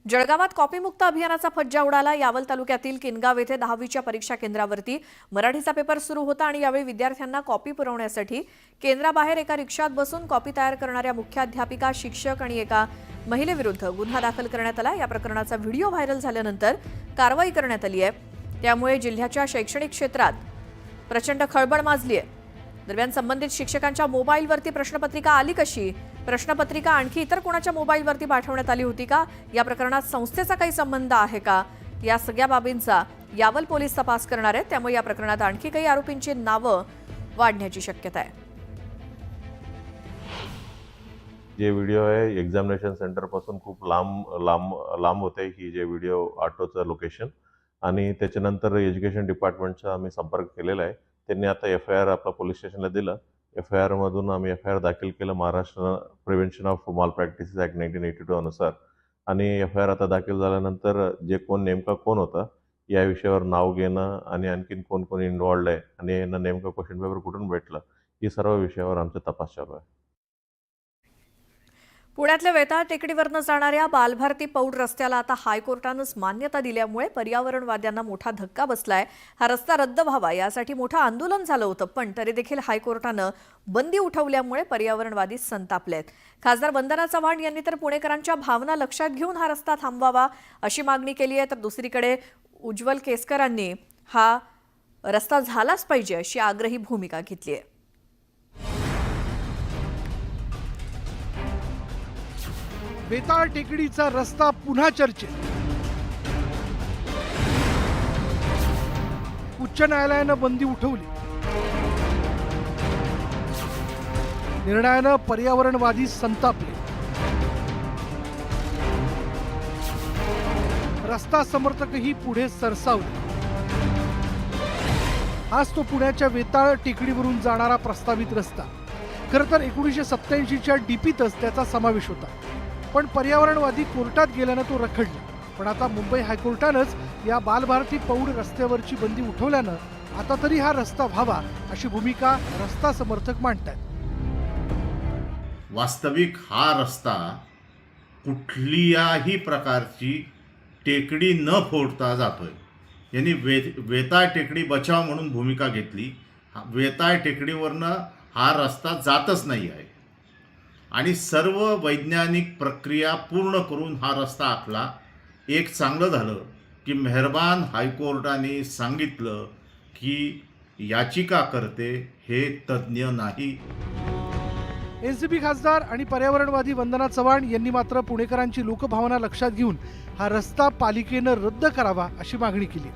जळगावात कॉपीमुक्त अभियानाचा फज्जा उडाला। यावल तालुक्यातील किनगाव येथे 10वीच्या परीक्षा केंद्रावरती मराठीचा पेपर सुरू होता आणि यावेळी विद्यार्थ्यांना कॉपी पुरवण्यासाठी केंद्राबाहेर एका रिक्षात बसून कॉपी तयार करणाऱ्या मुख्याध्यापिका, शिक्षक आणि एका महिलेविरुद्ध गुन्हा दाखल करण्यात आला। या प्रकरणाचा व्हिडिओ व्हायरल झाल्यानंतर कारवाई करण्यात आली आहे। त्यामुळे जिल्ह्याच्या शैक्षणिक क्षेत्रात प्रचंड खळबळ माजली आहे। दरम्यान संबंधित शिक्षकांच्या मोबाईलवरती प्रश्नपत्रिका आली कशी? प्रश्नपत्रिका आणखी इतर कोणाच्या मोबाईलवरती पाठवण्यात आली होती का? या प्रकरणात संस्थेचा काही संबंध आहे का? या सगळ्या बाबींचा यावल पोलीस तपास करणार आहेत। त्यामुळे या प्रकरणात आणखी काही आरोपींची नावं वाढण्याची शक्यता आहे। जे व्हिडिओ आहे एक्झामिनेशन सेंटर पासून खूप लांब होते ही जे व्हिडिओ ऑटोचं लोकेशन, आणि त्याच्यानंतर एज्युकेशन डिपार्टमेंटचा आम्ही संपर्क केलेला आहे। त्यांनी आता FIR आपल्या पोलीस स्टेशनला दिलं। FIR मधून आम्ही FIR दाखल केलं महाराष्ट्र प्रिव्हेन्शन ऑफ माल प्रॅक्टिसेस ॲक्ट 1982 अनुसार, आणि FIR आता दाखल झाल्यानंतर जे नेमका कोण होता या विषयावर नाव घेणं आणि आणखीन कोण इन्व्हॉल्ड आहे आणि यांना नेमका क्वेश्चन पेपर कुठून भेटलं ही सर्व विषयावर आमचा तपास चालू आहे। पुण्यातल्या वेताळ टेकडीवरनं जाणाऱ्या बालभारती पौड रस्त्याला आता हायकोर्टानंच मान्यता दिल्यामुळे पर्यावरणवाद्यांना मोठा धक्का बसलाय। हा रस्ता रद्द व्हावा यासाठी मोठं आंदोलन झालं होतं, पण तरी देखील हायकोर्टानं बंदी उठवल्यामुळे पर्यावरणवादी संतापलेत। खासदार वंदना चव्हाण यांनी तर पुणेकरांच्या भावना लक्षात घेऊन हा रस्ता थांबवावा अशी मागणी केली आहे, तर दुसरीकडे उज्ज्वल केसकरांनी हा रस्ता झालाच पाहिजे अशी आग्रही भूमिका घेतली आहे। वेताळ टेकडीचा रस्ता पुन्हा चर्चेत। उच्च न्यायालयानं बंदी उठवली। निर्णयानं पर्यावरणवादी संतापले। रस्ता समर्थकही पुढे सरसावले। आज तो पुण्याच्या वेताळ टेकडीवरून जाणारा प्रस्तावित रस्ता। खरं तर 1987च्या DPतच त्याचा समावेश होता, पण पर्यावरणवादी कोर्टात गेल्यानं तो रखडला। पण आता मुंबई हायकोर्टानंच या बालभारती पौड रस्त्यावरची बंदी उठवल्यानं आता तरी हा रस्ता व्हावा अशी भूमिका रस्ता समर्थक मांडतात। वास्तविक हा रस्ता कुठल्याही प्रकारची टेकडी न फोडता जातोय। यांनी वेताळ टेकडी बचाव म्हणून भूमिका घेतली। वेताळ टेकडीवरनं हा रस्ता जातच नाही आहे आणि सर्व वैज्ञानिक प्रक्रिया पूर्ण करून हा रस्ता आखला। एक चांगलं झालं की मेहरबान हायकोर्टाने सांगितलं की याचिकाकर्ते हे तज्ज्ञ नाही। NCP खासदार आणि पर्यावरणवादी वंदना चव्हाण यांनी मात्र पुणेकरांची लोकभावना लक्षात घेऊन हा रस्ता पालिकेनं रद्द करावा अशी मागणी केली।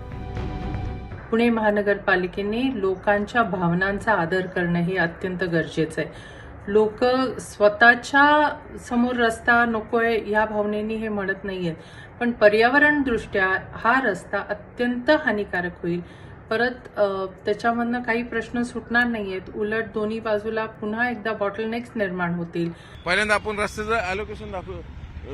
पुणे महानगरपालिकेने लोकांच्या भावनांचा आदर करणं हे अत्यंत गरजेचं आहे। लोक स्वतःच्या समोर रस्ता नकोय या भावनेने हे म्हणत नाहीयेत, पण पर्यावरण दृष्ट्या हा रस्ता अत्यंत हानिकारक होईल। परत त्याच्यामधनं काही प्रश्न सुटणार नाहीयेत, उलट दोन्ही बाजूला पुन्हा एकदा बॉटलनेक्स निर्माण होतील। पहिल्यांदा आपण रस्त्याचं ॲलोकेशन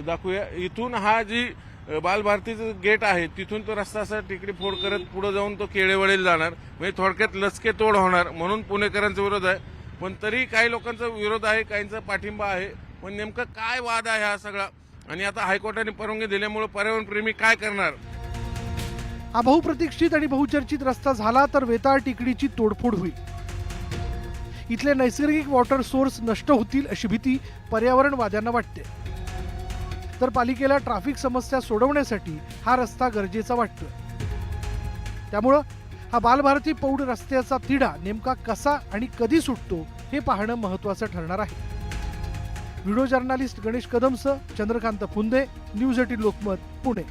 दाखवूया। इथून हा जी बालभारतीचं गेट आहे तिथून तो रस्ता असा टेकडी फोड करत पुढे जाऊन तो केळेवळीला जाणार, म्हणजे थोडक्यात लचके तोड होणार, म्हणून पुणेकरांचा विरोध आहे। पण तरी काही लोकांचा विरोध आहे, काहींचा पाठिंबा आहे। पण नेमकं काय वाद आहे हा सगळा, आणि आता हायकोर्टाने परवानगी दिल्यामुळे पर्यावरणप्रेमी काय करणार? हा बहुप्रतीक्षित आणि बहुचर्चित रस्ता झाला तर वेताळ टेकडीची तोडफोड होईल। इथले नैसर्गिक वॉटर सोर्स नष्ट होतील अशी भीती पर्यावरणवाद्यांना वाटते, तर पालिकेला ट्रॅफिक समस्या सोडवण्यासाठी हा रस्ता गरजेचा वाटतोय। त्यामुळं हा बालभारती पौड रस्त्याचा तिढा नेमका कसा आणि कधी सुटतो हे पाहणं महत्त्वाचं ठरणार आहे। व्हिडिओ जर्नलिस्ट गणेश कदमसह चंद्रकांत फुंदे, न्यूज 18 लोकमत, पुणे।